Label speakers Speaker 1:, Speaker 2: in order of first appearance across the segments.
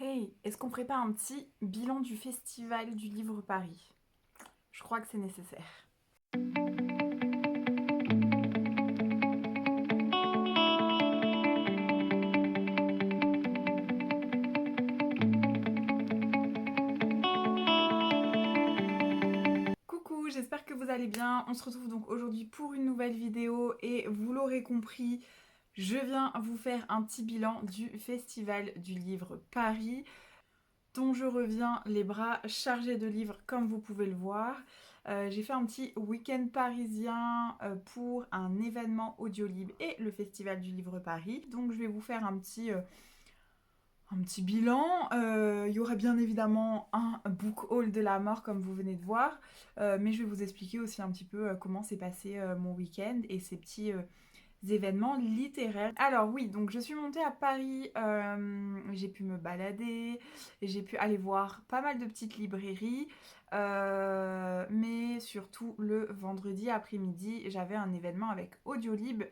Speaker 1: Hey, est-ce qu'on ferait pas un petit bilan du Festival du Livre Paris? Je crois que c'est nécessaire. Coucou, j'espère que vous allez bien. On se retrouve donc aujourd'hui pour une nouvelle vidéo et vous l'aurez compris, je viens vous faire un petit bilan du Festival du Livre Paris, dont je reviens les bras chargés de livres comme vous pouvez le voir. J'ai fait un petit week-end parisien pour un événement Audiolib et le Festival du Livre Paris. Donc je vais vous faire un petit bilan. Il y aura bien évidemment un book haul de la mort comme vous venez de voir. Mais je vais vous expliquer aussi un petit peu comment s'est passé mon week-end et ces petits événements littéraires. Alors oui, donc je suis montée à Paris, j'ai pu me balader, j'ai pu aller voir pas mal de petites librairies, mais surtout le vendredi après-midi, j'avais un événement avec Audiolib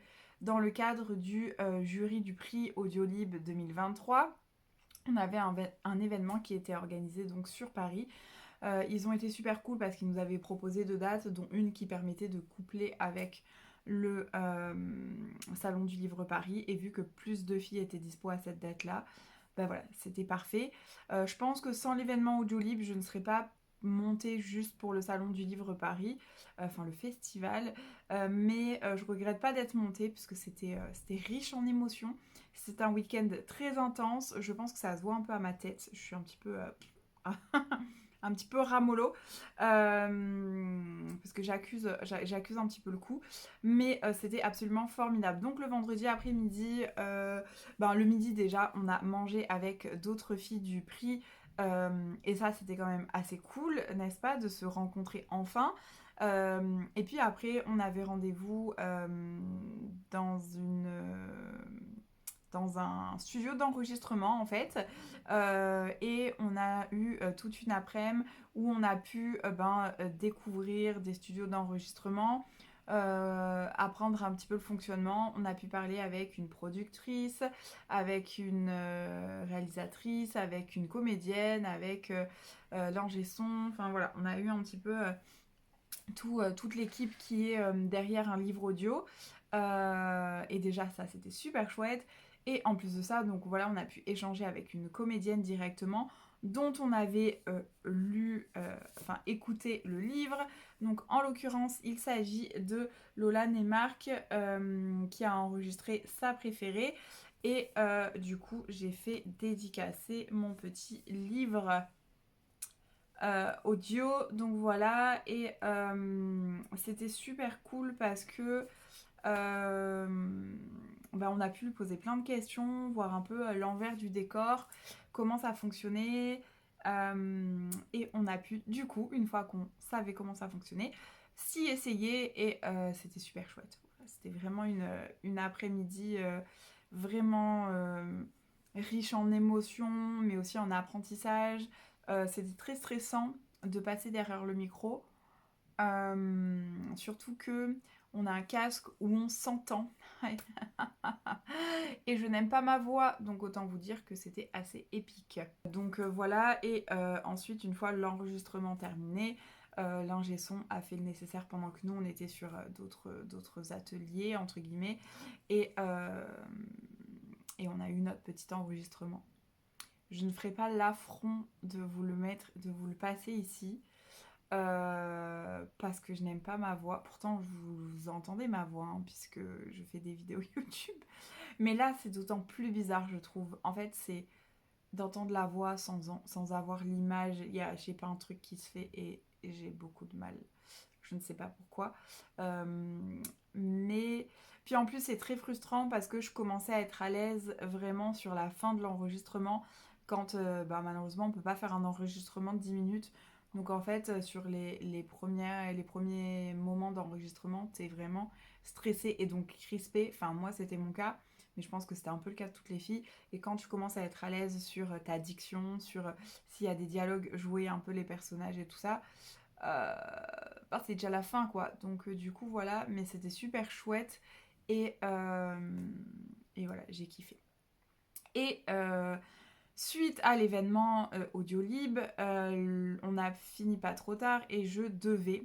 Speaker 1: dans le cadre du jury du prix Audiolib 2023. On avait un événement qui était organisé donc sur Paris. Ils ont été super cool parce qu'ils nous avaient proposé deux dates, dont une qui permettait de coupler avec le Salon du Livre Paris. Et vu que plus de filles étaient dispo à cette date-là, ben voilà, c'était parfait. Je pense que sans l'événement Audiolib, je ne serais pas montée juste pour le Salon du Livre Paris, enfin le festival, mais je regrette pas d'être montée puisque c'était riche en émotions. C'est un week-end très intense, je pense que ça se voit un peu à ma tête, je suis un petit peu... un petit peu ramollo parce que j'accuse un petit peu le coup, mais c'était absolument formidable. Donc le vendredi après-midi, le midi déjà on a mangé avec d'autres filles du prix, et ça c'était quand même assez cool, n'est-ce pas, de se rencontrer enfin. Et puis après on avait rendez-vous dans une dans un studio d'enregistrement en fait, et on a eu toute une après-midi où on a pu découvrir des studios d'enregistrement, apprendre un petit peu le fonctionnement. On a pu parler avec une productrice, avec une réalisatrice, avec une comédienne, avec l'ingé son, enfin voilà, on a eu un petit peu toute l'équipe qui est derrière un livre audio. Et déjà ça c'était super chouette. Et en plus de ça, donc voilà, on a pu échanger avec une comédienne directement dont on avait écouté le livre. Donc en l'occurrence, il s'agit de Lola Nemark, qui a enregistré sa préférée. Et du coup, j'ai fait dédicacer mon petit livre audio, donc voilà. Et c'était super cool parce que on a pu lui poser plein de questions, voir un peu l'envers du décor, comment ça fonctionnait, et on a pu du coup, une fois qu'on savait comment ça fonctionnait, s'y essayer. Et c'était super chouette. C'était vraiment une après-midi vraiment riche en émotions, mais aussi en apprentissage. C'était très stressant de passer derrière le micro. Surtout que on a un casque où on s'entend. Et je n'aime pas ma voix, donc autant vous dire que c'était assez épique. Donc voilà, et ensuite, une fois l'enregistrement terminé, l'ingé son a fait le nécessaire pendant que nous, on était sur d'autres ateliers, entre guillemets, et, et on a eu notre petit enregistrement. Je ne ferai pas l'affront de vous le mettre, de vous le passer ici, parce que je n'aime pas ma voix. Pourtant, vous entendez ma voix, hein, puisque je fais des vidéos YouTube. Mais là, c'est d'autant plus bizarre, je trouve. En fait, c'est d'entendre la voix sans avoir l'image. Il y a, je sais pas, un truc qui se fait et j'ai beaucoup de mal. Je ne sais pas pourquoi. Mais puis en plus, c'est très frustrant parce que je commençais à être à l'aise vraiment sur la fin de l'enregistrement. Quand malheureusement, on peut pas faire un enregistrement de 10 minutes. Donc en fait, sur les premiers moments d'enregistrement, t'es vraiment stressé et donc crispé. Enfin, moi, c'était mon cas, mais je pense que c'était un peu le cas de toutes les filles. Et quand tu commences à être à l'aise sur ta diction, sur s'il y a des dialogues, jouer un peu les personnages et tout ça, euh, c'est déjà la fin, quoi. Donc du coup, voilà, mais c'était super chouette. Et, et voilà, j'ai kiffé. Et Suite à l'événement Audiolib, on a fini pas trop tard et je devais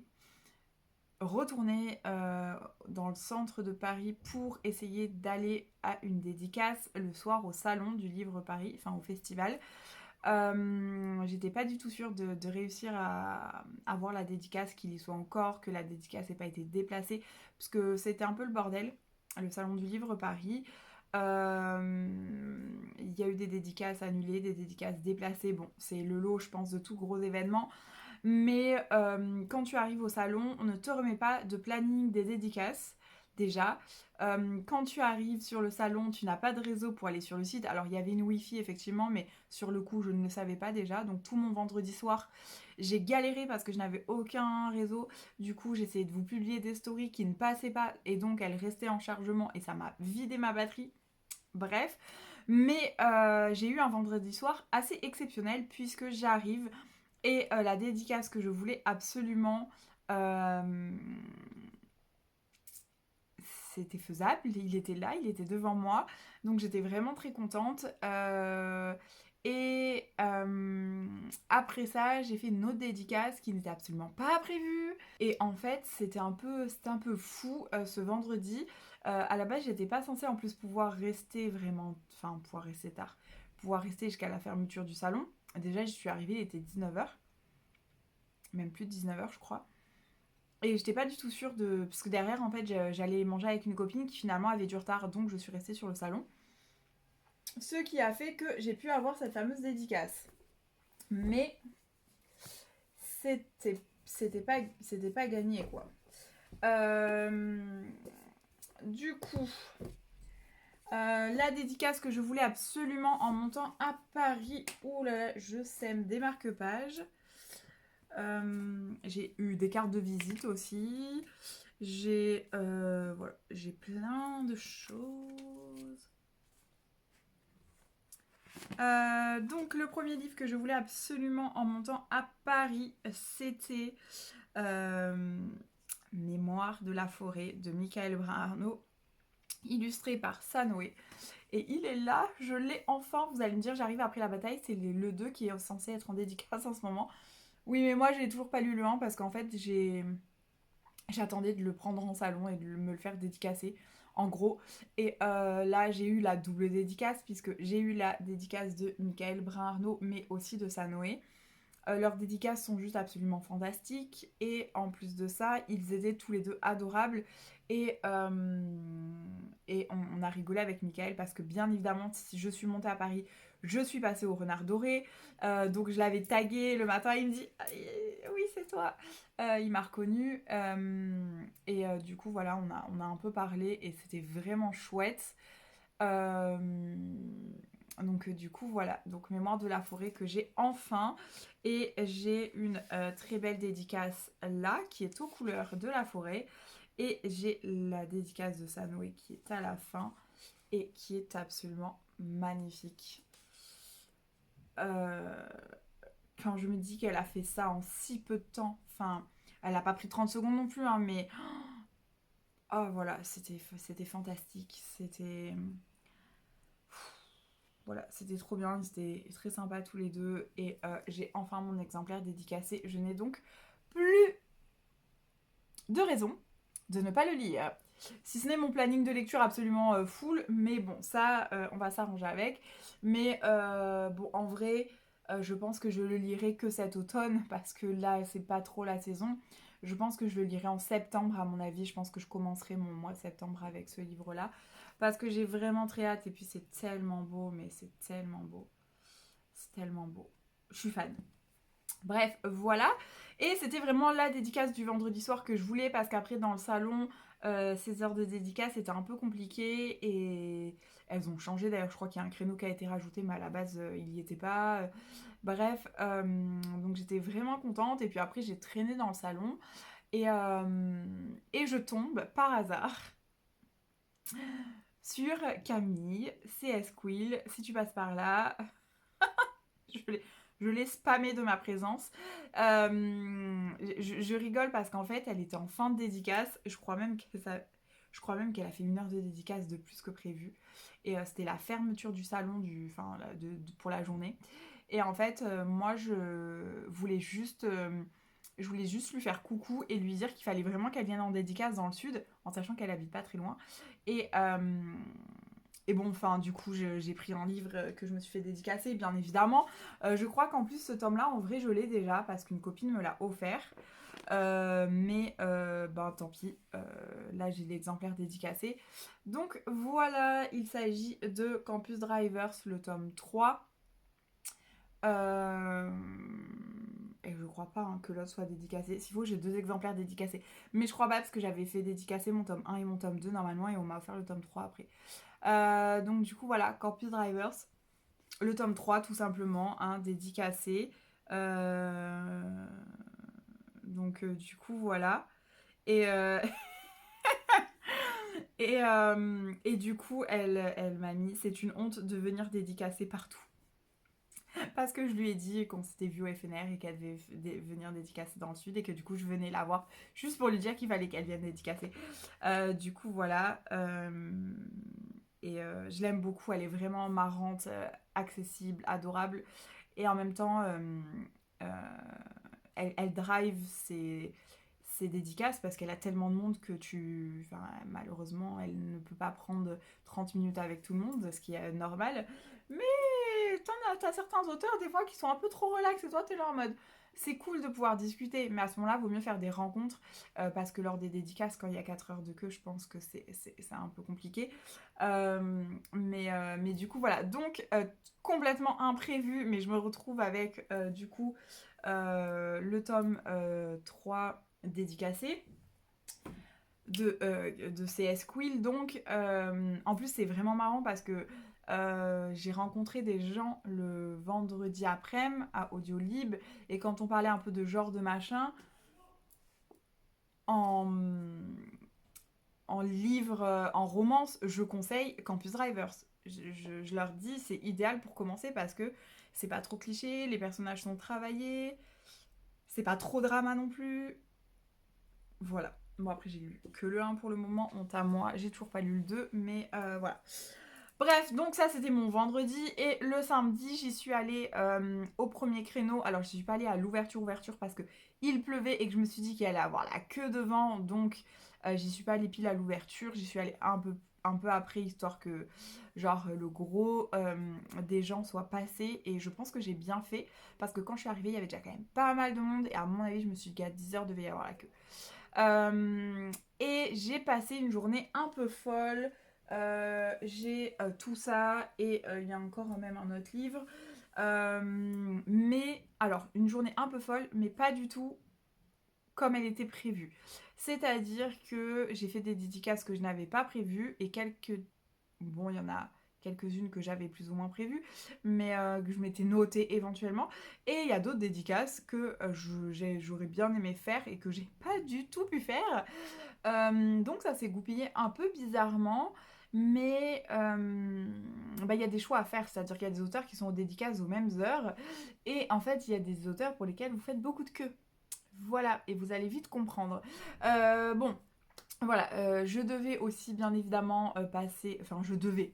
Speaker 1: retourner dans le centre de Paris pour essayer d'aller à une dédicace le soir au salon du livre Paris, enfin au festival. J'étais pas du tout sûre de réussir à avoir la dédicace, qu'il y soit encore, que la dédicace n'ait pas été déplacée, parce que c'était un peu le bordel, le salon du livre Paris. Il y a eu des dédicaces annulées, des dédicaces déplacées. Bon, c'est le lot, je pense, de tout gros événement. Mais quand tu arrives au salon, on ne te remet pas de planning des dédicaces, déjà. Quand tu arrives sur le salon, tu n'as pas de réseau pour aller sur le site. Alors, il y avait une Wi-Fi, effectivement, mais sur le coup, je ne le savais pas déjà. Donc, tout mon vendredi soir, j'ai galéré parce que je n'avais aucun réseau. Du coup, j'essayais de vous publier des stories qui ne passaient pas. Et donc, elles restaient en chargement et ça m'a vidé ma batterie. Bref. Mais j'ai eu un vendredi soir assez exceptionnel puisque j'arrive et la dédicace que je voulais absolument, c'était faisable, il était là, il était devant moi, donc j'étais vraiment très contente. Après ça, j'ai fait une autre dédicace qui n'était absolument pas prévue. Et en fait, c'était un peu fou ce vendredi. À la base, j'étais pas censée en plus pouvoir rester vraiment, enfin pouvoir rester tard, pouvoir rester jusqu'à la fermeture du salon. Déjà, je suis arrivée, il était 19h, même plus de 19h je crois. Et j'étais pas du tout sûre de... Parce que derrière, en fait, j'allais manger avec une copine qui finalement avait du retard, donc je suis restée sur le salon. Ce qui a fait que j'ai pu avoir cette fameuse dédicace. Mais c'était pas gagné, quoi. Du coup, la dédicace que je voulais absolument en montant à Paris. Oh là là, je sème des marque-pages. J'ai eu des cartes de visite aussi. Voilà, j'ai plein de choses. Donc le premier livre que je voulais absolument en montant à Paris, c'était Mémoire de la forêt de Michael Brun-Arnaud, illustré par Sanoé. Et il est là, je l'ai enfin. Vous allez me dire, j'arrive après la bataille, c'est le 2 qui est censé être en dédicace en ce moment. Oui, mais moi, j'ai toujours pas lu le 1 parce qu'en fait, j'attendais de le prendre en salon et de me le faire dédicacer, en gros. Et là, j'ai eu la double dédicace, puisque j'ai eu la dédicace de Michael Brun-Arnaud, mais aussi de Sanoé. Leurs dédicaces sont juste absolument fantastiques. Et en plus de ça, ils étaient tous les deux adorables. Et on a rigolé avec Michael parce que bien évidemment, si je suis montée à Paris, je suis passée au Renard Doré. Donc je l'avais tagué le matin, il me dit oui, c'est toi. Il m'a reconnu. Du coup, voilà, on a un peu parlé et c'était vraiment chouette. Euh, donc du coup voilà, donc Mémoire de la forêt que j'ai enfin, et j'ai une très belle dédicace là qui est aux couleurs de la forêt, et j'ai la dédicace de Sanoé qui est à la fin et qui est absolument magnifique. Euh, Quand je me dis qu'elle a fait ça en si peu de temps, enfin elle n'a pas pris 30 secondes non plus, hein, mais oh voilà, c'était fantastique, c'était... Voilà, c'était trop bien, ils étaient très sympas tous les deux, et j'ai enfin mon exemplaire dédicacé. Je n'ai donc plus de raison de ne pas le lire. Si ce n'est mon planning de lecture absolument full, mais bon, ça, on va s'arranger avec. Mais bon, en vrai, je pense que je le lirai que cet automne, parce que là, c'est pas trop la saison. Je pense que je le lirai en septembre, à mon avis. Je pense que je commencerai mon mois de septembre avec ce livre-là, parce que j'ai vraiment très hâte, et puis c'est tellement beau, mais c'est tellement beau. C'est tellement beau. Je suis fan. Bref, voilà. Et c'était vraiment la dédicace du vendredi soir que je voulais, parce qu'après dans le salon, ces heures de dédicace c'était un peu compliqué, et elles ont changé. D'ailleurs, je crois qu'il y a un créneau qui a été rajouté, mais à la base il n'y était pas. Bref, donc j'étais vraiment contente. Et puis après j'ai traîné dans le salon, et je tombe par hasard sur Camille, CS Quill. Si tu passes par là, je l'ai spammé de ma présence. Je rigole parce qu'en fait, elle était en fin de dédicace. Je crois même que ça... Je crois même qu'elle a fait 1 heure de dédicace de plus que prévu. Et c'était la fermeture du salon pour la journée. Et en fait, moi, je voulais juste lui faire coucou et lui dire qu'il fallait vraiment qu'elle vienne en dédicace dans le sud, en sachant qu'elle habite pas très loin. Et, euh, et bon, enfin, du coup, j'ai pris un livre que je me suis fait dédicacer, bien évidemment. Je crois qu'en plus, ce tome-là, en vrai, je l'ai déjà parce qu'une copine me l'a offert. Ben tant pis, là j'ai l'exemplaire dédicacé. Donc voilà, il s'agit de Campus Drivers, le tome 3. Et je crois pas que l'autre soit dédicacé. S'il faut, j'ai 2 exemplaires dédicacés. Mais je crois pas parce que j'avais fait dédicacer mon tome 1 et mon tome 2 normalement et on m'a offert le tome 3 après. Donc du coup voilà, Campus Drivers. Le tome 3 tout simplement, dédicacé. Du coup voilà. Et, et du coup, elle m'a mis, c'est une honte de venir dédicacer partout. Parce que je lui ai dit qu'on s'était vu au FNR et qu'elle devait venir dédicacer dans le sud et que du coup je venais la voir juste pour lui dire qu'il fallait qu'elle vienne dédicacer. Du coup voilà. Je l'aime beaucoup, elle est vraiment marrante, accessible, adorable. Et en même temps, euh, elle drive ses dédicaces parce qu'elle a tellement de monde que malheureusement, elle ne peut pas prendre 30 minutes avec tout le monde, ce qui est normal. Mais t'as certains auteurs, des fois, qui sont un peu trop relax et toi, t'es là en mode... C'est cool de pouvoir discuter, mais à ce moment-là, il vaut mieux faire des rencontres parce que lors des dédicaces, quand il y a 4 heures de queue, je pense que c'est un peu compliqué. Mais du coup, voilà. Donc, complètement imprévu, mais je me retrouve avec, du coup, le tome 3 dédicacé de CS Quill. Donc, en plus, c'est vraiment marrant parce que j'ai rencontré des gens le vendredi après-midi à Audiolib. Et quand on parlait un peu de genre de machin, en, en livre, en romance, je conseille Campus Drivers. Je leur dis, c'est idéal pour commencer parce que c'est pas trop cliché, les personnages sont travaillés, c'est pas trop drama non plus. Voilà. Bon, après, j'ai lu que le 1 pour le moment, honte à moi. J'ai toujours pas lu le 2, mais voilà. Bref, donc ça, c'était mon vendredi. Et le samedi, j'y suis allée au premier créneau. Alors, je suis pas allée à l'ouverture parce que il pleuvait et que je me suis dit qu'il allait avoir la queue devant. Donc, j'y suis pas allée pile à l'ouverture. J'y suis allée un peu après, histoire que, genre, le gros des gens soit passé. Et je pense que j'ai bien fait. Parce que quand je suis arrivée, il y avait déjà quand même pas mal de monde. Et à mon avis, je me suis dit qu'à 10 h, devait y avoir la queue. Et j'ai passé une journée un peu folle. J'ai tout ça et il y a encore même un autre livre. Mais alors, une journée un peu folle, mais pas du tout comme elle était prévue. C'est-à-dire que j'ai fait des dédicaces que je n'avais pas prévues et Bon, il y en a quelques-unes que j'avais plus ou moins prévues, mais que je m'étais notée éventuellement. Et il y a d'autres dédicaces que j'aurais bien aimé faire et que j'ai pas du tout pu faire. Donc ça s'est goupillé un peu bizarrement, mais il y a des choix à faire, c'est-à-dire qu'il y a des auteurs qui sont aux dédicaces aux mêmes heures, et en fait il y a des auteurs pour lesquels vous faites beaucoup de queue. Voilà, et vous allez vite comprendre. Bon, voilà, je devais aussi bien évidemment passer, enfin je devais,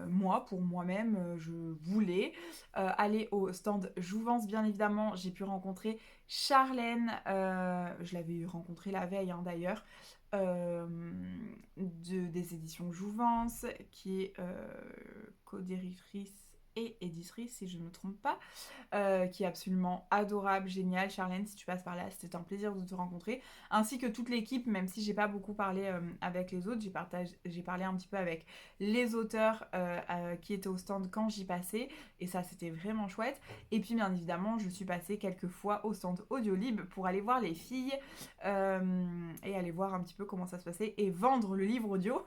Speaker 1: moi, pour moi-même, je voulais aller au stand Jouvence, bien évidemment. J'ai pu rencontrer Charlène, je l'avais rencontrée la veille d'ailleurs, des éditions Jouvence, qui est co-directrice et éditrice, si je ne me trompe pas, qui est absolument adorable, géniale. Charlène, si tu passes par là, c'était un plaisir de te rencontrer, ainsi que toute l'équipe, même si j'ai pas beaucoup parlé avec les autres, j'ai parlé un petit peu avec les auteurs qui étaient au stand quand j'y passais, et ça c'était vraiment chouette. Et puis bien évidemment, je suis passée quelques fois au stand Audiolib pour aller voir les filles et aller voir un petit peu comment ça se passait et vendre le livre audio.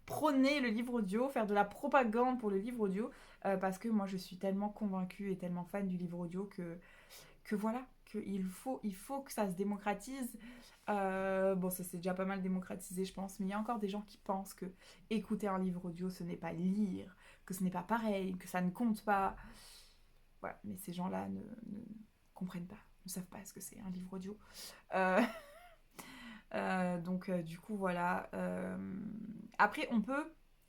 Speaker 1: Prôner le livre audio, faire de la propagande pour le livre audio, parce que moi je suis tellement convaincue et tellement fan du livre audio que voilà, il faut que ça se démocratise. Bon, ça s'est déjà pas mal démocratisé, je pense, mais il y a encore des gens qui pensent que écouter un livre audio, ce n'est pas lire, que ce n'est pas pareil, que ça ne compte pas. Voilà, mais ces gens-là ne comprennent pas, ne savent pas ce que c'est un livre audio. Euh, Donc du coup voilà. Après on peut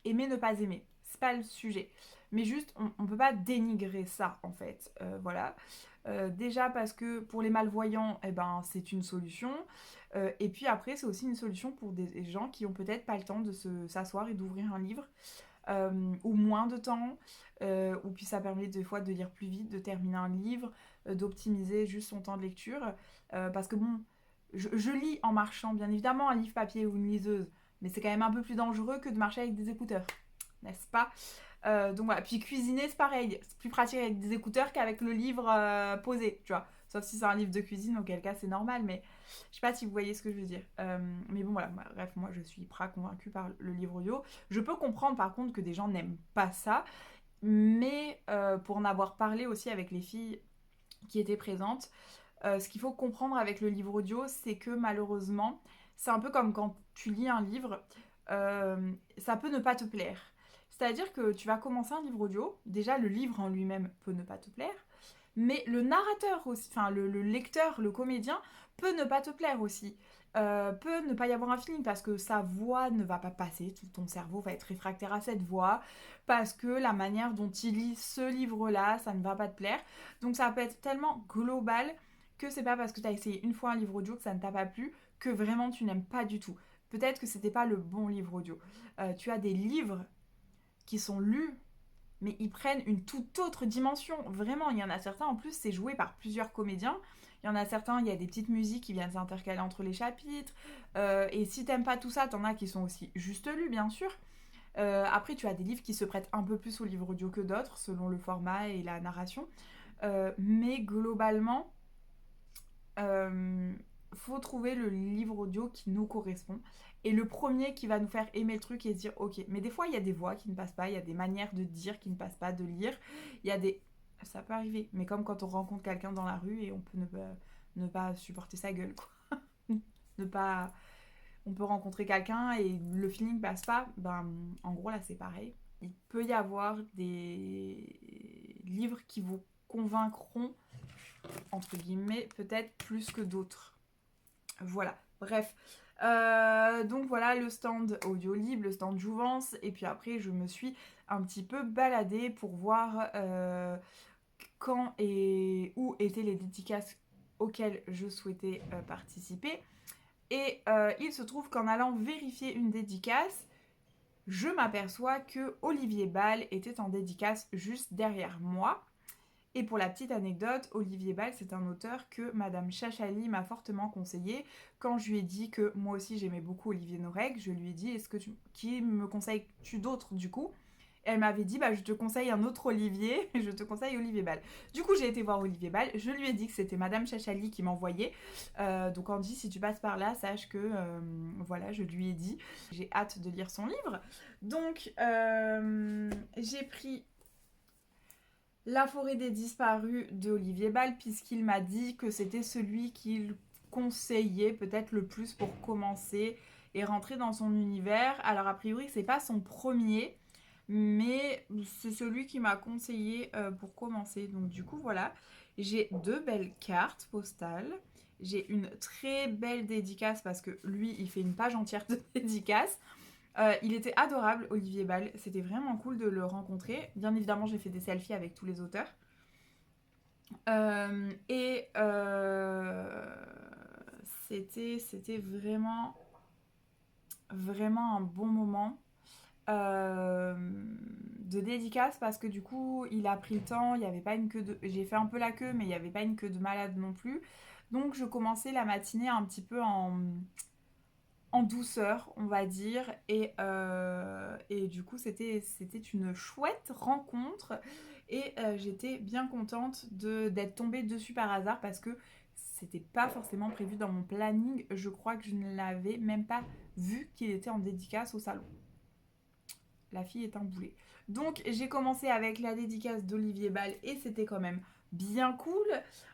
Speaker 1: aimer ne pas aimer, c'est pas le sujet. Mais juste on peut pas dénigrer ça en fait. Voilà. Déjà parce que pour les malvoyants, eh ben, c'est une solution. Et puis après, c'est aussi une solution pour des gens qui ont peut-être pas le temps de s'asseoir et d'ouvrir un livre, ou moins de temps, ou puis ça permet des fois de lire plus vite, de terminer un livre, d'optimiser juste son temps de lecture. Parce que bon, je lis en marchant, bien évidemment, un livre papier ou une liseuse, mais c'est quand même un peu plus dangereux que de marcher avec des écouteurs, n'est-ce pas? Donc voilà, puis cuisiner c'est pareil, c'est plus pratique avec des écouteurs qu'avec le livre posé, tu vois. Sauf si c'est un livre de cuisine, auquel cas c'est normal, mais je sais pas si vous voyez ce que je veux dire. Mais bon voilà, bref, moi je suis pas convaincue par le livre audio. Je peux comprendre par contre que des gens n'aiment pas ça, mais pour en avoir parlé aussi avec les filles qui étaient présentes, ce qu'il faut comprendre avec le livre audio, c'est que malheureusement, c'est un peu comme quand tu lis un livre, ça peut ne pas te plaire. C'est-à-dire que tu vas commencer un livre audio, déjà le livre en lui-même peut ne pas te plaire, mais le narrateur aussi, enfin le lecteur, le comédien, peut ne pas te plaire aussi. Peut ne pas y avoir un feeling parce que sa voix ne va pas passer, tout ton cerveau va être réfractaire à cette voix, parce que la manière dont il lit ce livre-là, ça ne va pas te plaire. Donc ça peut être tellement global que c'est pas parce que tu as essayé une fois un livre audio que ça ne t'a pas plu, que vraiment tu n'aimes pas du tout. Peut-être que c'était pas le bon livre audio. Tu as des livres qui sont lus, mais ils prennent une toute autre dimension. Vraiment, il y en a certains, en plus, c'est joué par plusieurs comédiens. Il y en a certains, il y a des petites musiques qui viennent s'intercaler entre les chapitres. Et si t'aimes pas tout ça, t'en as qui sont aussi juste lus, bien sûr. Après, tu as des livres qui se prêtent un peu plus au livre audio que d'autres, selon le format et la narration. Mais globalement, faut trouver le livre audio qui nous correspond. Et le premier qui va nous faire aimer le truc et se dire ok. Mais des fois, il y a des voix qui ne passent pas, il y a des manières de dire qui ne passent pas, de lire. Il y a des... Ça peut arriver. Mais comme quand on rencontre quelqu'un dans la rue et on peut ne pas supporter sa gueule, quoi. Ne pas... On peut rencontrer quelqu'un et le feeling passe pas. Ben, en gros, là, c'est pareil. Il peut y avoir des livres qui vous convaincront, entre guillemets, peut-être plus que d'autres. Voilà, bref. Donc voilà le stand Audiolib, le stand Jouvence. Et puis après, je me suis un petit peu baladée pour voir quand et où étaient les dédicaces auxquelles je souhaitais participer. Et il se trouve qu'en allant vérifier une dédicace, je m'aperçois que Olivier Ball était en dédicace juste derrière moi. Et pour la petite anecdote, Olivier Ball, c'est un auteur que Madame Chachali m'a fortement conseillé. Quand je lui ai dit que moi aussi j'aimais beaucoup Olivier Norek, je lui ai dit qui me conseilles-tu d'autres du coup? Et elle m'avait dit bah je te conseille un autre Olivier, je te conseille Olivier Ball. Du coup j'ai été voir Olivier Ball, je lui ai dit que c'était Madame Chachali qui m'envoyait. Donc Andy, si tu passes par là, sache que voilà, je lui ai dit. J'ai hâte de lire son livre. Donc j'ai pris La forêt des disparus de Olivier Ball, puisqu'il m'a dit que c'était celui qu'il conseillait peut-être le plus pour commencer et rentrer dans son univers. Alors a priori c'est pas son premier, mais c'est celui qui m'a conseillé pour commencer. Donc du coup voilà, j'ai deux belles cartes postales. J'ai une très belle dédicace parce que lui il fait une page entière de dédicaces. Il était adorable, Olivier Ball. C'était vraiment cool de le rencontrer. Bien évidemment, j'ai fait des selfies avec tous les auteurs. Et c'était vraiment, vraiment un bon moment de dédicace parce que du coup, il a pris le temps. Il n'y avait pas une queue de... J'ai fait un peu la queue, mais il n'y avait pas une queue de malade non plus. Donc, je commençais la matinée un petit peu en douceur, on va dire. Et du coup, c'était une chouette rencontre. Et j'étais bien contente d'être tombée dessus par hasard parce que c'était pas forcément prévu dans mon planning. Je crois que je ne l'avais même pas vu qu'il était en dédicace au salon. La fille est un boulet. Donc j'ai commencé avec la dédicace d'Olivier Ball et c'était quand même bien cool.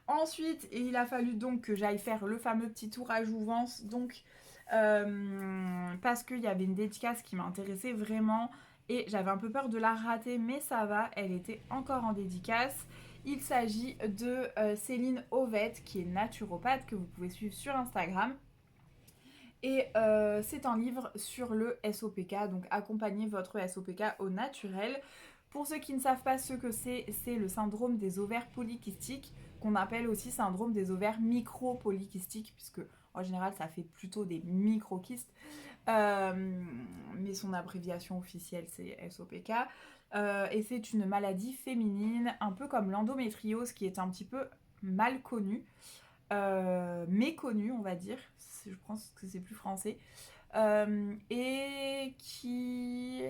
Speaker 1: Ensuite, il a fallu donc que j'aille faire le fameux petit tour à Jouvence. Donc parce qu'il y avait une dédicace qui m'intéressait vraiment et j'avais un peu peur de la rater, mais ça va, elle était encore en dédicace. Il s'agit de Céline Ovette, qui est naturopathe, que vous pouvez suivre sur Instagram. Et c'est un livre sur le SOPK, donc accompagner votre SOPK au naturel. Pour ceux qui ne savent pas ce que c'est le syndrome des ovaires polykystiques, qu'on appelle aussi syndrome des ovaires micro-polykystiques, puisque en général ça fait plutôt des microkystes, mais son abréviation officielle c'est SOPK. Et c'est une maladie féminine, un peu comme l'endométriose, qui est un petit peu mal connue, méconnue on va dire, je pense que c'est plus français, et qui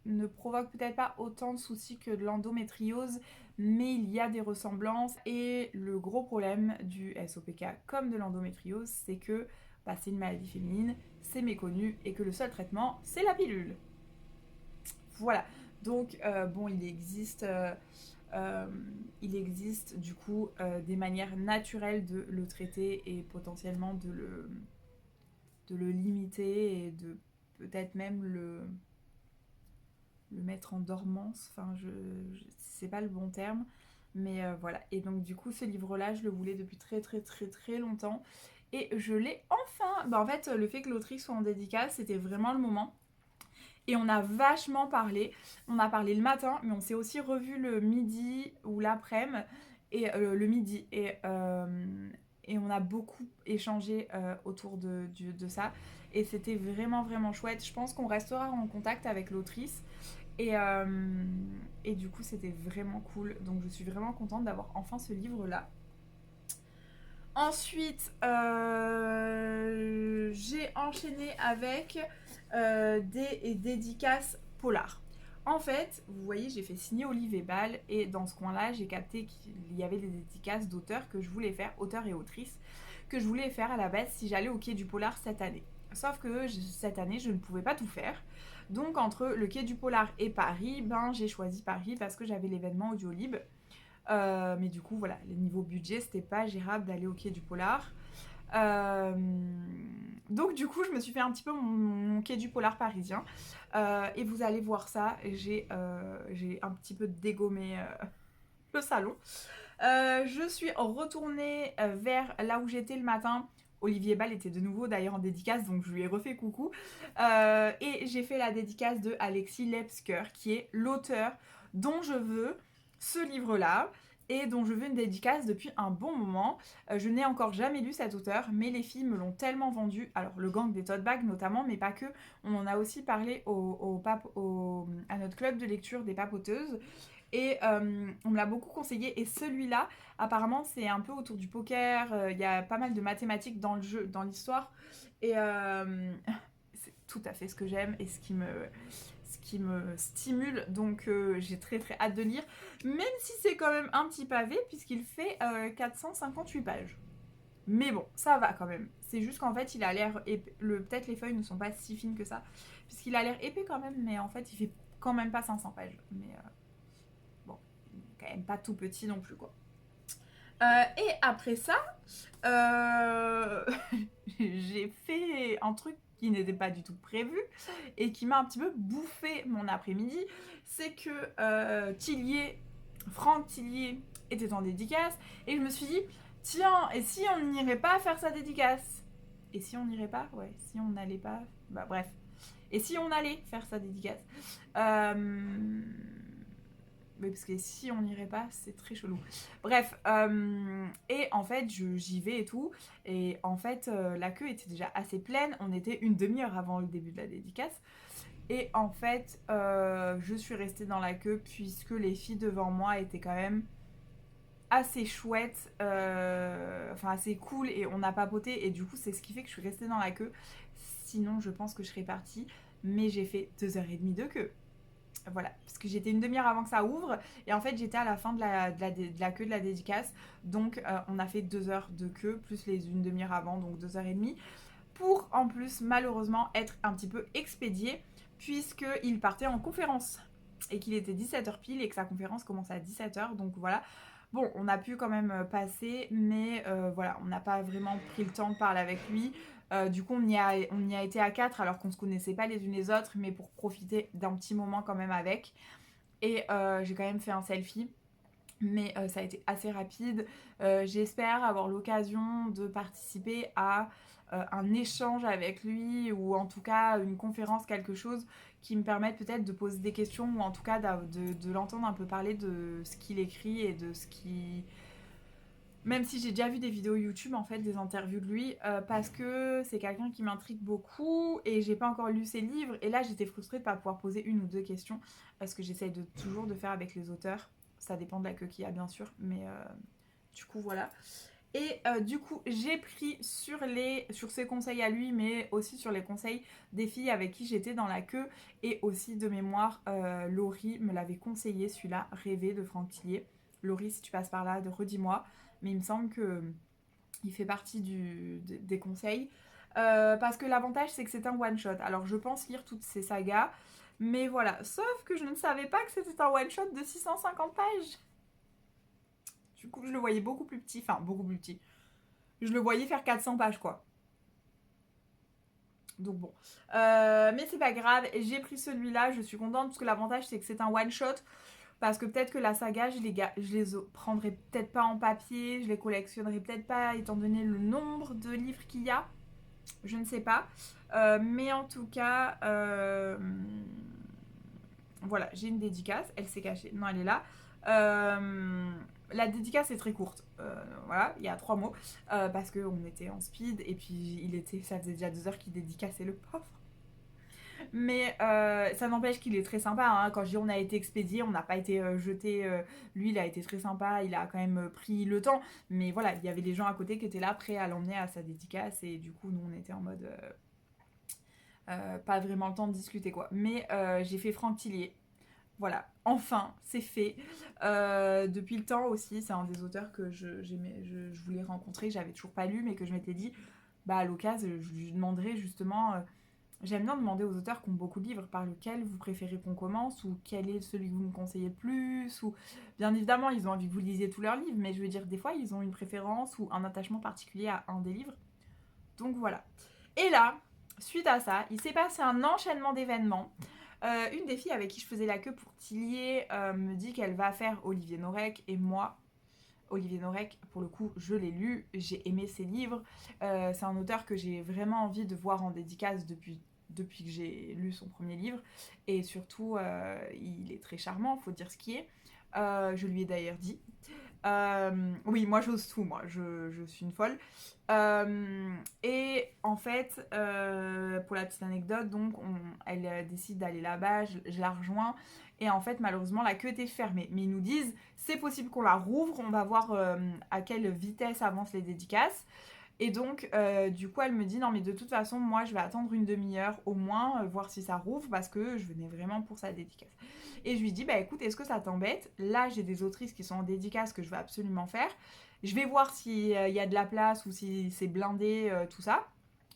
Speaker 1: ne provoque peut-être pas autant de soucis que de l'endométriose, mais il y a des ressemblances. Et le gros problème du SOPK comme de l'endométriose, c'est que c'est une maladie féminine, c'est méconnu, et que le seul traitement, c'est la pilule. Voilà. Donc, bon, il existe du coup des manières naturelles de le traiter et potentiellement de le limiter et de peut-être même le mettre en dormance. Enfin, c'est pas le bon terme. Mais voilà. Et donc, du coup, ce livre-là, je le voulais depuis très, très, très, très longtemps. Et je l'ai enfin. En fait, le fait que l'autrice soit en dédicace, c'était vraiment le moment. Et on a vachement parlé. On a parlé le matin, mais on s'est aussi revu le midi ou l'après-midi. Et le midi. Et on a beaucoup échangé autour de ça. Et c'était vraiment, vraiment chouette. Je pense qu'on restera en contact avec l'autrice. Et du coup, c'était vraiment cool. Donc, je suis vraiment contente d'avoir enfin ce livre-là. Ensuite, j'ai enchaîné avec des dédicaces polars. En fait, vous voyez, j'ai fait signer Olive et Bâle, et dans ce coin-là, j'ai capté qu'il y avait des dédicaces d'auteurs que je voulais faire, auteurs et autrices, que je voulais faire à la base si j'allais au Quai du Polar cette année. Sauf que cette année, je ne pouvais pas tout faire. Donc, entre le Quai du Polar et Paris, j'ai choisi Paris parce que j'avais l'événement Audiolib. Mais du coup, voilà, le niveau budget, c'était pas gérable d'aller au Quai du Polar. Donc du coup, je me suis fait un petit peu mon Quai du Polar parisien. Et vous allez voir ça, j'ai un petit peu dégommé le salon. Je suis retournée vers là où j'étais le matin. Olivier Bâle était de nouveau d'ailleurs en dédicace, donc je lui ai refait coucou. Et j'ai fait la dédicace de Alexis Lepsker, qui est l'auteur dont je veux ce livre-là et dont je veux une dédicace depuis un bon moment. Je n'ai encore jamais lu cet auteur, mais les filles me l'ont tellement vendu. Alors, Le Gang des Tote Bags notamment, mais pas que. On en a aussi parlé à notre club de lecture des papoteuses. Et on me l'a beaucoup conseillé. Et celui-là, apparemment, c'est un peu autour du poker. Il y a pas mal de mathématiques dans le jeu, dans l'histoire. Et c'est tout à fait ce que j'aime et ce qui me stimule. Donc j'ai très très hâte de lire. Même si c'est quand même un petit pavé, puisqu'il fait 458 pages. Mais bon, ça va quand même. C'est juste qu'en fait, il a l'air épais. Peut-être les feuilles ne sont pas si fines que ça. Puisqu'il a l'air épais quand même, mais en fait, il fait quand même pas 500 pages. Mais bon, il est quand même pas tout petit non plus, quoi. Et après ça, j'ai fait un truc qui n'était pas du tout prévu et qui m'a un petit peu bouffé mon après-midi. C'est que Franck Tillier était en dédicace et je me suis dit, tiens, et si on n'irait pas faire sa dédicace? Et si on n'irait pas? Ouais, si on n'allait pas... bref. Et si on allait faire sa dédicace? Mais parce que si on n'irait pas, c'est très chelou. Bref, et en fait, j'y vais et tout. Et en fait, la queue était déjà assez pleine. On était une demi-heure avant le début de la dédicace. Et en fait, je suis restée dans la queue puisque les filles devant moi étaient quand même assez chouettes, enfin assez cool, et on a papoté. Et du coup, c'est ce qui fait que je suis restée dans la queue. Sinon, je pense que je serais partie. Mais j'ai fait 2h30 de queue. Voilà, parce que j'étais une demi-heure avant que ça ouvre. Et en fait, j'étais à la fin de la queue de la dédicace. Donc, on a fait 2 heures de queue, plus une demi-heure avant, donc 2h30. Pour, en plus, malheureusement, être un petit peu expédié, puisqu'il partait en conférence. Et qu'il était 17h pile et que sa conférence commençait à 17h. Donc, voilà. Bon, on a pu quand même passer, mais voilà, on n'a pas vraiment pris le temps de parler avec lui. Du coup, on y a été à 4 alors qu'on ne se connaissait pas les unes les autres, mais pour profiter d'un petit moment quand même avec. Et j'ai quand même fait un selfie. mais ça a été assez rapide. J'espère avoir l'occasion de participer à un échange avec lui ou en tout cas une conférence, quelque chose qui me permette peut-être de poser des questions ou en tout cas de l'entendre un peu parler de ce qu'il écrit et de ce qui... Même si j'ai déjà vu des vidéos YouTube, en fait, des interviews de lui, parce que c'est quelqu'un qui m'intrigue beaucoup et j'ai pas encore lu ses livres. Et là, j'étais frustrée de pas pouvoir poser une ou deux questions, parce que j'essaye toujours de faire avec les auteurs. Ça dépend de la queue qu'il y a, bien sûr, mais du coup, voilà. Et du coup, j'ai pris sur ses conseils à lui, mais aussi sur les conseils des filles avec qui j'étais dans la queue. Et aussi de mémoire, Laurie me l'avait conseillé, celui-là, Rêver de Franck Tillier. Laurie, si tu passes par là, redis-moi. Mais il me semble que il fait partie des conseils. Parce que l'avantage, c'est que c'est un one-shot. Alors, je pense lire toutes ces sagas. Mais voilà. Sauf que je ne savais pas que c'était un one-shot de 650 pages. Du coup, je le voyais beaucoup plus petit. Enfin, beaucoup plus petit. Je le voyais faire 400 pages, quoi. Donc bon. Mais c'est pas grave. J'ai pris celui-là. Je suis contente parce que l'avantage, c'est que c'est un one-shot. Parce que peut-être que la saga, je les prendrai peut-être pas en papier. Je les collectionnerai peut-être pas, étant donné le nombre de livres qu'il y a. Je ne sais pas. Mais en tout cas, voilà, j'ai une dédicace. Elle s'est cachée. Non, elle est là. La dédicace est très courte. Voilà, il y a 3 mots. Parce qu'on était en speed et puis ça faisait déjà 2 heures qu'il dédicaçait le pauvre. Mais ça n'empêche qu'il est très sympa. Hein. Quand je dis on a été expédié, on n'a pas été jeté. Lui, il a été très sympa. Il a quand même pris le temps. Mais voilà, il y avait des gens à côté qui étaient là, prêts à l'emmener à sa dédicace. Et du coup, nous, on était en mode... pas vraiment le temps de discuter, quoi. Mais j'ai fait Franck Tillier. Voilà, enfin, c'est fait. Depuis le temps aussi, c'est un des auteurs que je voulais rencontrer. J'avais toujours pas lu, mais que je m'étais dit, bah à l'occasion, je lui demanderai justement... J'aime bien demander aux auteurs qui ont beaucoup de livres par lequel vous préférez qu'on commence ou quel est celui que vous me conseillez le plus ou bien évidemment ils ont envie que vous lisiez tous leurs livres mais je veux dire des fois ils ont une préférence ou un attachement particulier à un des livres. Donc voilà. Et là, suite à ça, il s'est passé un enchaînement d'événements. Une des filles avec qui je faisais la queue pour Tillier me dit qu'elle va faire Olivier Norek et moi Olivier Norek, pour le coup, je l'ai lu, j'ai aimé ses livres. C'est un auteur que j'ai vraiment envie de voir en dédicace depuis que j'ai lu son premier livre. Et surtout, il est très charmant, faut dire ce qui est. Je lui ai d'ailleurs dit. Oui, moi j'ose tout, moi, je suis une folle. Et en fait, pour la petite anecdote, donc elle décide d'aller là-bas, je la rejoins. Et en fait, malheureusement, la queue était fermée. Mais ils nous disent, c'est possible qu'on la rouvre, on va voir à quelle vitesse avancent les dédicaces. Et donc, du coup, elle me dit, non, mais de toute façon, moi, je vais attendre une demi-heure au moins, voir si ça rouvre, parce que je venais vraiment pour sa dédicace. Et je lui dis, bah écoute, est-ce que ça t'embête? Là, j'ai des autrices qui sont en dédicace que je veux absolument faire. Je vais voir s'il y a de la place ou si c'est blindé, tout ça.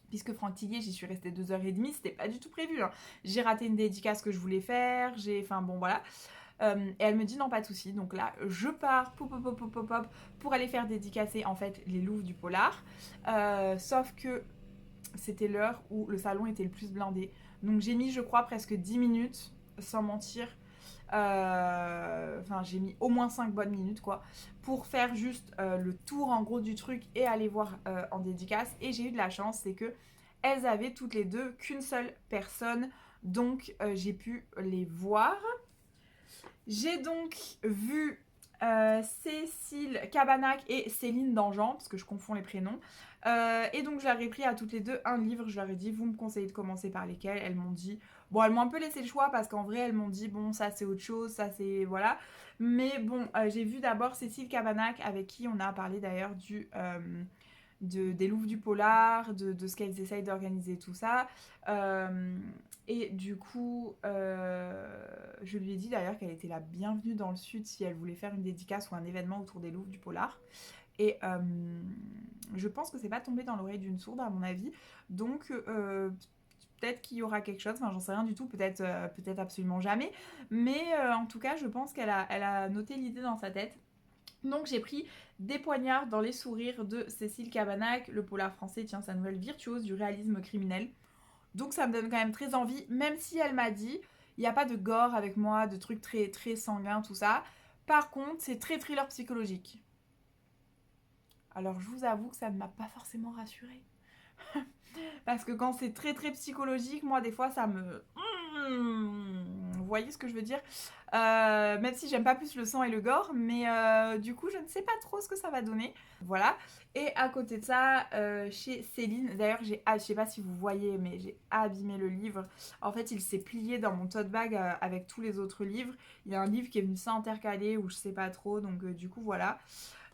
Speaker 1: Puisque Franck Tillier, j'y suis restée 2h30, c'était pas du tout prévu. Hein. J'ai raté une dédicace que je voulais faire, enfin bon voilà. Et elle me dit non, pas de souci. Donc là, je pars pour aller faire dédicacer en fait les Louvres du Polar. Sauf que c'était l'heure où le salon était le plus blindé. Donc j'ai mis, je crois, presque 10 minutes, sans mentir. Enfin, j'ai mis au moins 5 bonnes minutes, quoi, pour faire juste le tour en gros du truc et aller voir en dédicace. Et j'ai eu de la chance, c'est que elles avaient toutes les deux qu'une seule personne. Donc j'ai pu les voir. J'ai donc vu Cécile Cabanac et Céline Dangean, parce que je confonds les prénoms. Et donc je leur ai pris à toutes les deux un livre. Je leur ai dit, vous me conseillez de commencer par lesquels? Elles m'ont dit, bon, elles m'ont un peu laissé le choix parce qu'en vrai, elles m'ont dit, bon, ça c'est autre chose, ça c'est. Voilà. Mais bon, j'ai vu d'abord Cécile Cabanac, avec qui on a parlé d'ailleurs des Louvres du Polar, de ce qu'elles essayent d'organiser, tout ça. Et du coup, je lui ai dit d'ailleurs qu'elle était la bienvenue dans le Sud si elle voulait faire une dédicace ou un événement autour des Louvres du Polar. Et je pense que c'est pas tombé dans l'oreille d'une sourde à mon avis. Donc peut-être qu'il y aura quelque chose, enfin j'en sais rien du tout, peut-être absolument jamais. Mais en tout cas, je pense qu'elle a noté l'idée dans sa tête. Donc j'ai pris Des poignards dans les sourires de Cécile Cabanac. Le polar français tient sa nouvelle virtuose du réalisme criminel. Donc ça me donne quand même très envie, même si elle m'a dit, il n'y a pas de gore avec moi, de trucs très, très sanguins, tout ça. Par contre, c'est très thriller psychologique. Alors, je vous avoue que ça ne m'a pas forcément rassurée. Parce que quand c'est très très psychologique, moi, des fois, ça me... Vous voyez ce que je veux dire? Même si j'aime pas plus le sang et le gore, mais du coup, je ne sais pas trop ce que ça va donner. Voilà. Et à côté de ça, chez Céline, d'ailleurs, je sais pas si vous voyez, mais j'ai abîmé le livre. En fait, il s'est plié dans mon tote bag avec tous les autres livres. Il y a un livre qui est venu s'intercaler ou je sais pas trop, donc du coup, voilà.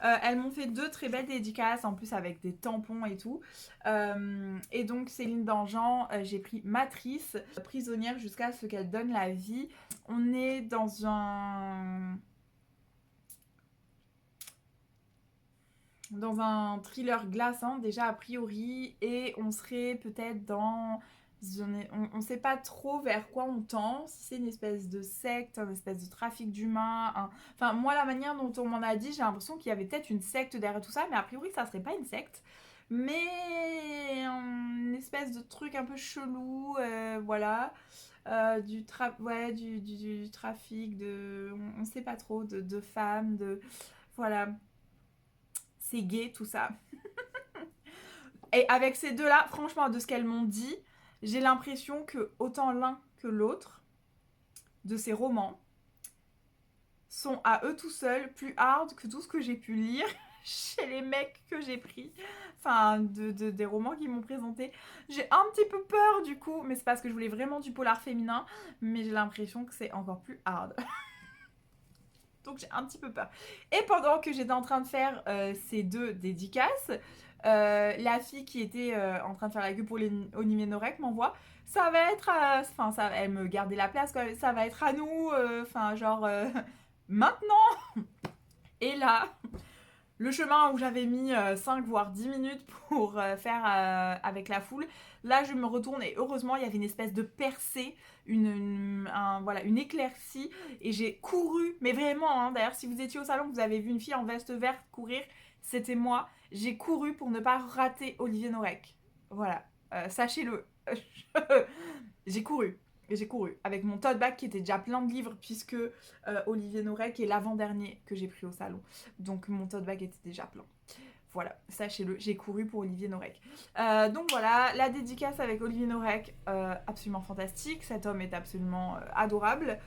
Speaker 1: Elles m'ont fait 2 très belles dédicaces, en plus avec des tampons et tout. Et donc Céline Dangean, j'ai pris Matrice, prisonnière jusqu'à ce qu'elle donne la vie. On est dans un thriller glaçant déjà a priori, et on serait peut-être dans... On sait pas trop vers quoi on tend, si c'est une espèce de secte, une espèce de trafic d'humains. Enfin, moi, la manière dont on m'en a dit, j'ai l'impression qu'il y avait peut-être une secte derrière tout ça, mais a priori, ça serait pas une secte. Mais une espèce de truc un peu chelou, voilà. Ouais, du trafic, on sait pas trop, de femmes, voilà. C'est gay, tout ça. Et avec ces deux-là, franchement, de ce qu'elles m'ont dit, j'ai l'impression que autant l'un que l'autre de ces romans sont à eux tout seuls plus hard que tout ce que j'ai pu lire chez les mecs que j'ai pris. Enfin, des romans qu'ils m'ont présentés. J'ai un petit peu peur du coup, mais c'est parce que je voulais vraiment du polar féminin, mais j'ai l'impression que c'est encore plus hard. Donc j'ai un petit peu peur. Et pendant que j'étais en train de faire ces 2 dédicaces, la fille qui était en train de faire la queue pour les Olivier Norek m'envoie ça va être enfin elle me gardait la place quoi, ça va être à nous, enfin genre maintenant. Et là le chemin où j'avais mis 5 voire 10 minutes pour faire avec la foule, là je me retourne et heureusement il y avait une espèce de percée, voilà, une éclaircie, et j'ai couru, mais vraiment, hein, d'ailleurs si vous étiez au salon, vous avez vu une fille en veste verte courir, c'était moi, j'ai couru pour ne pas rater Olivier Norek. Voilà, sachez-le. J'ai couru. J'ai couru avec mon tote bag qui était déjà plein de livres, puisque Olivier Norek est l'avant-dernier que j'ai pris au salon. Donc mon tote bag était déjà plein. Voilà, sachez-le, j'ai couru pour Olivier Norek. Donc voilà, la dédicace avec Olivier Norek, absolument fantastique. Cet homme est absolument adorable.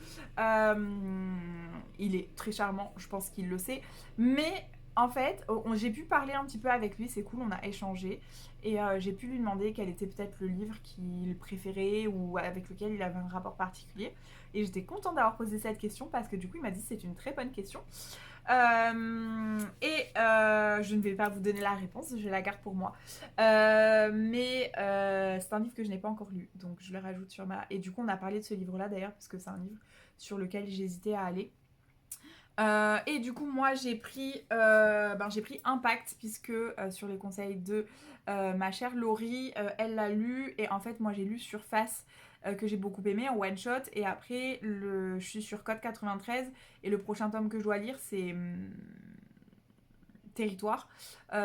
Speaker 1: Il est très charmant, je pense qu'il le sait. Mais en fait, j'ai pu parler un petit peu avec lui, c'est cool, on a échangé. Et j'ai pu lui demander quel était peut-être le livre qu'il préférait ou avec lequel il avait un rapport particulier. Et j'étais contente d'avoir posé cette question parce que du coup il m'a dit c'est une très bonne question. Je ne vais pas vous donner la réponse, je la garde pour moi. Mais c'est un livre que je n'ai pas encore lu, donc je le rajoute sur ma... Et du coup on a parlé de ce livre-là d'ailleurs parce que c'est un livre sur lequel j'hésitais à aller. Et du coup moi j'ai pris Impact, puisque sur les conseils de ma chère Laurie, elle l'a lu, et en fait moi j'ai lu Surface, que j'ai beaucoup aimé en one shot, et après je suis sur Code 93 et le prochain tome que je dois lire c'est Territoire,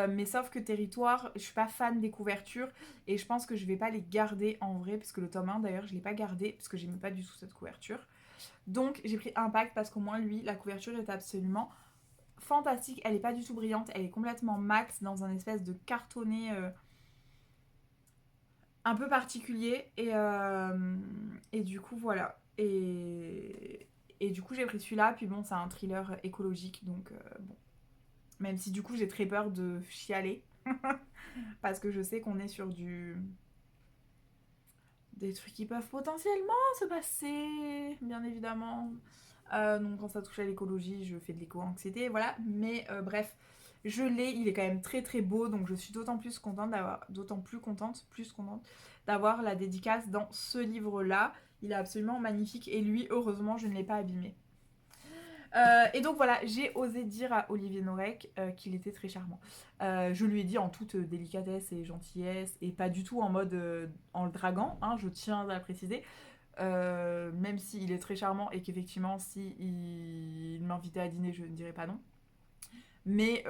Speaker 1: mais sauf que Territoire, je suis pas fan des couvertures et je pense que je vais pas les garder en vrai, parce que le tome 1 d'ailleurs je l'ai pas gardé parce que j'aimais pas du tout cette couverture. Donc j'ai pris Impact parce qu'au moins lui, la couverture est absolument fantastique. Elle est pas du tout brillante, elle est complètement max dans un espèce de cartonné un peu particulier. Et du coup voilà. Et du coup j'ai pris celui-là. Puis bon, c'est un thriller écologique, donc bon. Même si du coup j'ai très peur de chialer. Parce que je sais qu'on est sur des trucs qui peuvent potentiellement se passer, bien évidemment. Donc quand ça touche à l'écologie, je fais de l'éco-anxiété, voilà. Mais bref, je l'ai, il est quand même très très beau, donc je suis d'autant plus contente d'avoir la dédicace dans ce livre-là. Il est absolument magnifique, et lui, heureusement, je ne l'ai pas abîmé. Et donc voilà, j'ai osé dire à Olivier Norek qu'il était très charmant. Je lui ai dit en toute délicatesse et gentillesse, et pas du tout en mode en le draguant, hein, je tiens à le préciser. Même s'il est très charmant et qu'effectivement, si il m'invitait à dîner, je ne dirais pas non. Mais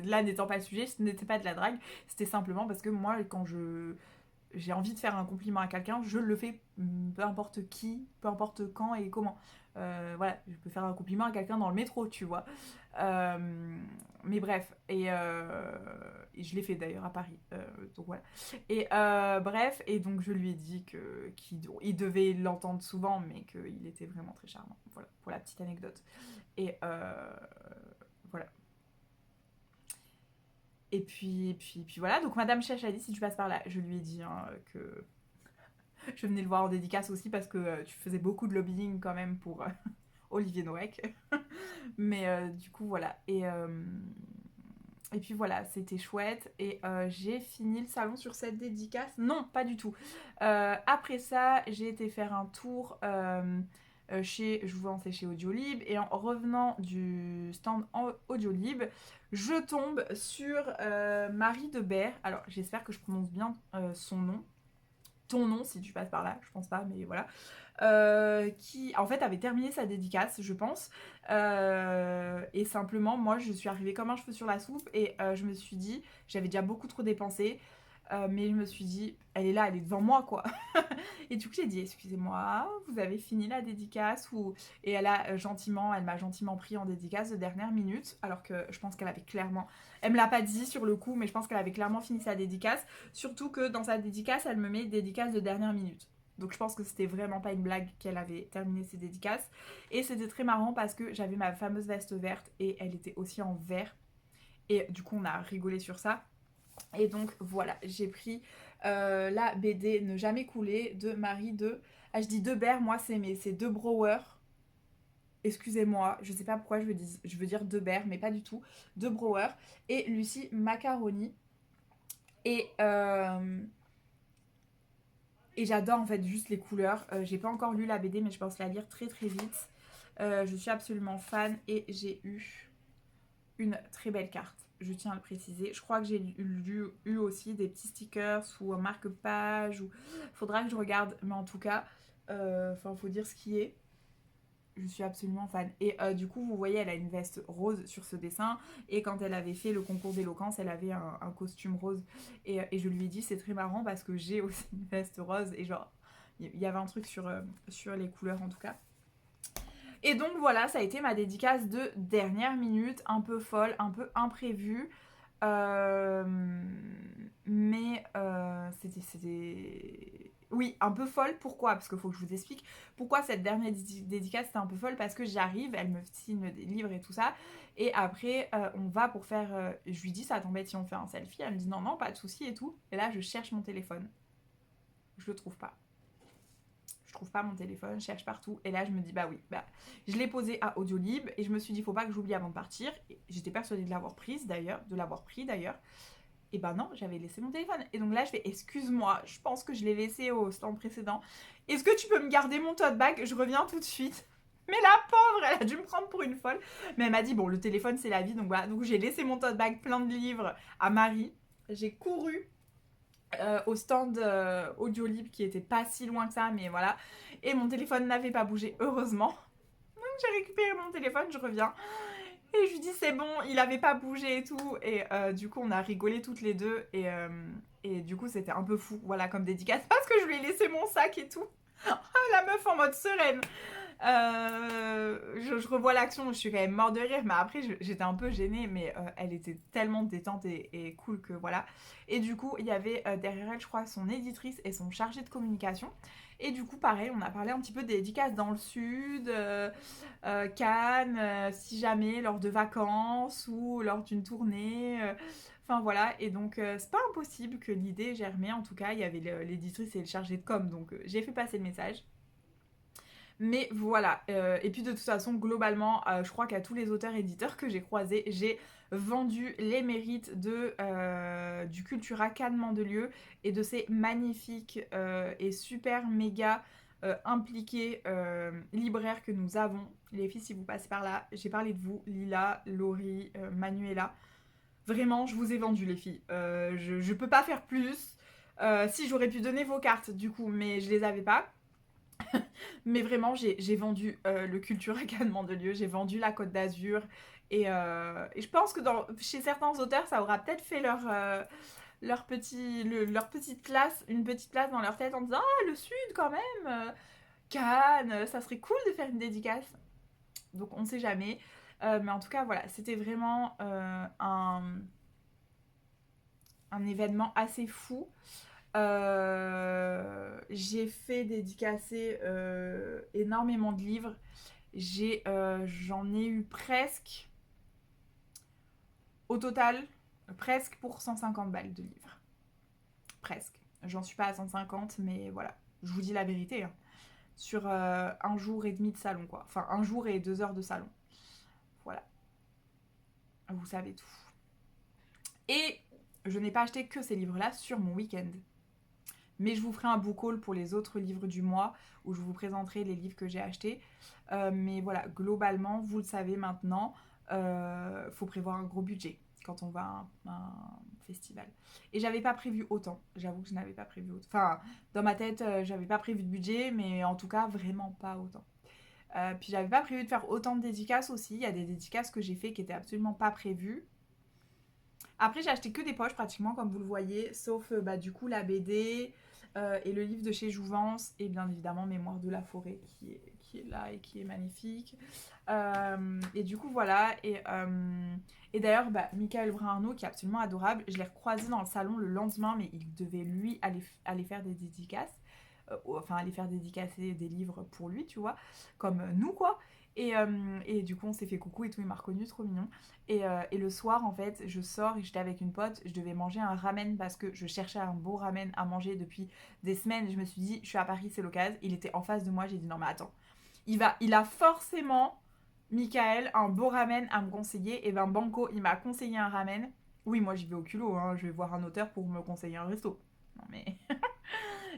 Speaker 1: là n'étant pas le sujet, ce n'était pas de la drague, c'était simplement parce que moi, quand je j'ai envie de faire un compliment à quelqu'un, je le fais, peu importe qui, peu importe quand et comment. Voilà, je peux faire un compliment à quelqu'un dans le métro, tu vois. Mais bref, et je l'ai fait d'ailleurs à Paris, donc voilà. Et bref, et donc je lui ai dit qu'il devait l'entendre souvent, mais qu'il était vraiment très charmant. Voilà, pour la petite anecdote. Et voilà. Et puis voilà, donc Madame Chèche a dit, si tu passes par là, je lui ai dit hein, que je venais le voir en dédicace aussi parce que tu faisais beaucoup de lobbying quand même pour Olivier Noëc. Mais du coup, voilà. Et puis voilà, c'était chouette. Et j'ai fini le salon sur cette dédicace. Non, pas du tout. Après ça, j'ai été faire un tour chez, je vous c'est chez Audiolib. Et en revenant du stand Audiolib, je tombe sur Marie Debert. Alors, j'espère que je prononce bien son nom. Ton nom, si tu passes par là, je pense pas, mais voilà. Qui en fait avait terminé sa dédicace, je pense. Et simplement, moi, je suis arrivée comme un cheveu sur la soupe et je me suis dit, j'avais déjà beaucoup trop dépensé, mais je me suis dit, elle est là, elle est devant moi, quoi. Et du coup, j'ai dit, excusez-moi, vous avez fini la dédicace ou... Et elle m'a gentiment pris en dédicace de dernière minute, alors que je pense qu'elle avait clairement... Elle me l'a pas dit sur le coup, mais je pense qu'elle avait clairement fini sa dédicace. Surtout que dans sa dédicace, elle me met dédicace de dernière minute. Donc je pense que c'était vraiment pas une blague qu'elle avait terminé ses dédicaces. Et c'était très marrant parce que j'avais ma fameuse veste verte et elle était aussi en vert. Et du coup, on a rigolé sur ça. Et donc voilà, j'ai pris la BD Ne jamais couler de Marie de... Ah, je dis Debert, moi c'est De Brouwer. Excusez-moi, je sais pas pourquoi je veux dire Debert, mais pas du tout. De Brouwer. Et Lucie Macaroni. Et, euh, et j'adore en fait juste les couleurs. J'ai pas encore lu la BD, mais je pense la lire très très vite. Je suis absolument fan et j'ai eu une très belle carte. Je tiens à le préciser. Je crois que j'ai eu aussi des petits stickers ou un marque-page. Faudra que je regarde, mais en tout cas, faut dire ce qui est. Je suis absolument fan. Et du coup, vous voyez, elle a une veste rose sur ce dessin. Et quand elle avait fait le concours d'éloquence, elle avait un costume rose. Et je lui ai dit, c'est très marrant parce que j'ai aussi une veste rose. Et genre, il y avait un truc sur les couleurs en tout cas. Et donc voilà, ça a été ma dédicace de dernière minute, un peu folle, un peu imprévue. Euh, mais c'était... Oui, un peu folle. Pourquoi? Parce qu'il faut que je vous explique. Pourquoi cette dernière dédicace c'était un peu folle? Parce que j'arrive, elle me signe des livres et tout ça. Et après, on va pour faire... je lui dis, ça t'embête si on fait un selfie? Elle me dit, non, non, pas de souci et tout. Et là, je cherche mon téléphone. Je le trouve pas. Je trouve pas mon téléphone, je cherche partout. Et là, je me dis, bah oui, je l'ai posé à Audiolib et je me suis dit, faut pas que j'oublie avant de partir. Et j'étais persuadée de l'avoir pris d'ailleurs. Et bah non, j'avais laissé mon téléphone. Et donc là, je fais, excuse-moi, je pense que je l'ai laissé au stand précédent. Est-ce que tu peux me garder mon tote bag? Je reviens tout de suite. Mais la pauvre, elle a dû me prendre pour une folle. Mais elle m'a dit, bon, le téléphone, c'est la vie. Donc voilà, donc j'ai laissé mon tote bag plein de livres à Marie. J'ai couru au stand Audiolib qui était pas si loin que ça, mais voilà. Et mon téléphone n'avait pas bougé, heureusement. Donc j'ai récupéré mon téléphone, je reviens. Et je lui dis c'est bon, il avait pas bougé et tout. Et du coup on a rigolé toutes les deux. Et du coup c'était un peu fou, voilà, comme dédicace. Parce que je lui ai laissé mon sac et tout. La meuf en mode sereine. Je revois l'action, je suis quand même mort de rire, mais après j'étais un peu gênée, mais elle était tellement détente et cool que voilà. Et du coup, il y avait derrière elle, je crois, son éditrice et son chargé de communication. Et du coup, pareil, on a parlé un petit peu des dédicaces dans le sud, Cannes, si jamais, lors de vacances ou lors d'une tournée. Enfin voilà, et donc c'est pas impossible que l'idée germait. En tout cas, il y avait l'éditrice et le chargé de com, donc j'ai fait passer le message. Mais voilà, et puis de toute façon, globalement, je crois qu'à tous les auteurs-éditeurs que j'ai croisés, j'ai vendu les mérites du Cultura Cannes Mandelieu et de ces magnifiques et super méga impliqués libraires que nous avons. Les filles, si vous passez par là, j'ai parlé de vous, Lila, Laurie, Manuela. Vraiment, je vous ai vendu les filles. Je peux pas faire plus. Si j'aurais pu donner vos cartes du coup, mais je les avais pas. Mais vraiment, j'ai vendu le Cultura Cannes Mandelieu, j'ai vendu la Côte d'Azur. Et je pense que chez certains auteurs, ça aura peut-être fait leur petite place, une petite place dans leur tête en disant ah le sud quand même, Cannes, ça serait cool de faire une dédicace. Donc on sait jamais. Mais en tout cas voilà, c'était vraiment un événement assez fou. J'ai fait dédicacer énormément de livres. J'en ai eu presque, au total, presque pour 150 balles de livres. Presque. J'en suis pas à 150, mais voilà. Je vous dis la vérité. Hein. Sur un jour et demi de salon, quoi. Enfin, un jour et 2 heures de salon. Voilà. Vous savez tout. Et je n'ai pas acheté que ces livres-là sur mon week-end. Mais je vous ferai un book haul pour les autres livres du mois où je vous présenterai les livres que j'ai achetés. Mais voilà, globalement, vous le savez maintenant, faut prévoir un gros budget quand on va à un festival. Et j'avais pas prévu autant. J'avoue que je n'avais pas prévu autant. Enfin, dans ma tête, j'avais pas prévu de budget, mais en tout cas, vraiment pas autant. Puis j'avais pas prévu de faire autant de dédicaces aussi. Il y a des dédicaces que j'ai fait qui étaient absolument pas prévues. Après, j'ai acheté que des poches pratiquement, comme vous le voyez, sauf du coup la BD et le livre de chez Jouvence, et bien évidemment Mémoire de la forêt qui est là et qui est magnifique. Et du coup, voilà. Et d'ailleurs, Michael Brun-Arnaud, qui est absolument adorable, je l'ai recroisé dans le salon le lendemain, mais il devait lui aller faire des dédicaces. Enfin, aller faire dédicacer des livres pour lui, tu vois, comme nous, quoi. Et du coup, on s'est fait coucou et tout, il m'a reconnu, trop mignon. Et le soir, en fait, je sors et j'étais avec une pote, je devais manger un ramen parce que je cherchais un beau ramen à manger depuis des semaines. Je me suis dit, je suis à Paris, c'est l'occasion. Il était en face de moi, j'ai dit, non mais attends, il a forcément, Michael, un beau ramen à me conseiller. Et ben Banco, il m'a conseillé un ramen. Oui, moi j'y vais au culot, hein, je vais voir un auteur pour me conseiller un resto. Non mais...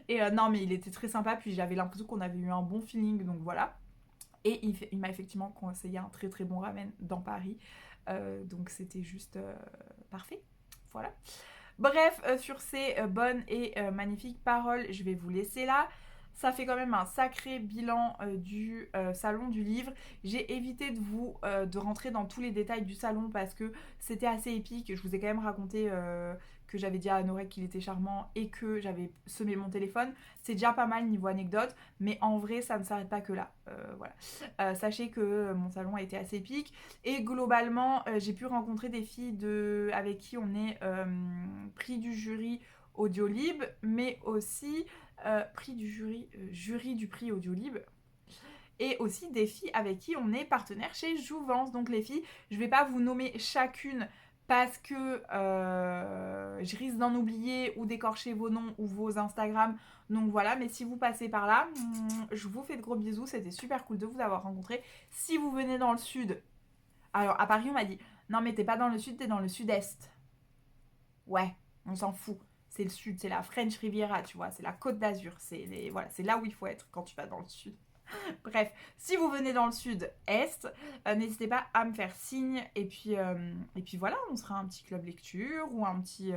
Speaker 1: Et non mais il était très sympa, puis j'avais l'impression qu'on avait eu un bon feeling, donc voilà. Et il m'a effectivement conseillé un très très bon ramen dans Paris. Donc c'était juste parfait. Voilà. Bref, sur ces bonnes et magnifiques paroles, je vais vous laisser là. Ça fait quand même un sacré bilan du salon du livre. J'ai évité de rentrer dans tous les détails du salon parce que c'était assez épique. Je vous ai quand même raconté que j'avais dit à Norek qu'il était charmant et que j'avais semé mon téléphone. C'est déjà pas mal niveau anecdote, mais en vrai, ça ne s'arrête pas que là. Voilà. Sachez que mon salon a été assez épique et globalement, j'ai pu rencontrer des filles avec qui on est prix du jury Audiolib, mais aussi prix du jury du prix Audiolib. Et aussi des filles avec qui on est partenaire chez Jouvence. Donc les filles, je vais pas vous nommer chacune parce que je risque d'en oublier ou d'écorcher vos noms ou vos Instagram. Donc voilà, mais si vous passez par là, je vous fais de gros bisous. C'était super cool de vous avoir rencontré. Si vous venez dans le sud, alors à Paris on m'a dit, non mais t'es pas dans le sud, t'es dans le sud-est. Ouais, on s'en fout. C'est le sud, c'est la French Riviera, tu vois, c'est la Côte d'Azur. Voilà, c'est là où il faut être quand tu vas dans le sud. Bref, si vous venez dans le sud-est, n'hésitez pas à me faire signe. Et puis voilà, on sera un petit club lecture ou un petit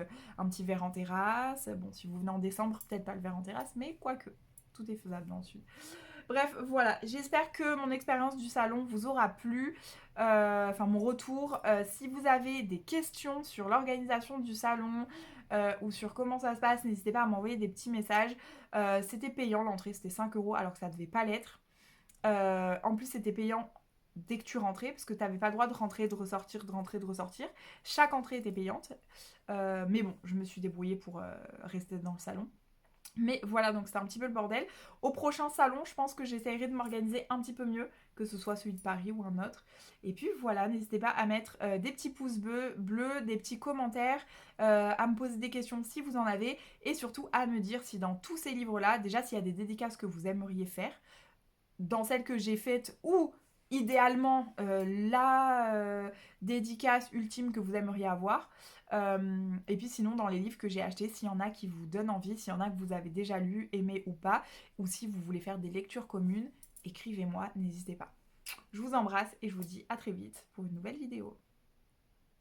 Speaker 1: verre en terrasse. Bon, si vous venez en décembre, peut-être pas le verre en terrasse, mais quoique, tout est faisable dans le sud. Bref, voilà, j'espère que mon expérience du salon vous aura plu, enfin mon retour. Si vous avez des questions sur l'organisation du salon ou sur comment ça se passe, n'hésitez pas à m'envoyer des petits messages. C'était payant l'entrée, c'était 5 € alors que ça devait pas l'être. En plus, c'était payant dès que tu rentrais, parce que tu n'avais pas le droit de rentrer, de ressortir, de rentrer, de ressortir. Chaque entrée était payante. Mais bon, je me suis débrouillée pour rester dans le salon. Mais voilà, donc c'était un petit peu le bordel. Au prochain salon, je pense que j'essaierai de m'organiser un petit peu mieux, que ce soit celui de Paris ou un autre. Et puis voilà, n'hésitez pas à mettre des petits pouces bleus, des petits commentaires, à me poser des questions si vous en avez, et surtout à me dire si dans tous ces livres-là, déjà s'il y a des dédicaces que vous aimeriez faire, dans celles que j'ai faites, ou idéalement la dédicace ultime que vous aimeriez avoir. Et puis sinon dans les livres que j'ai achetés, s'il y en a qui vous donnent envie, s'il y en a que vous avez déjà lu, aimé ou pas, ou si vous voulez faire des lectures communes, écrivez-moi, n'hésitez pas. Je vous embrasse et je vous dis à très vite pour une nouvelle vidéo.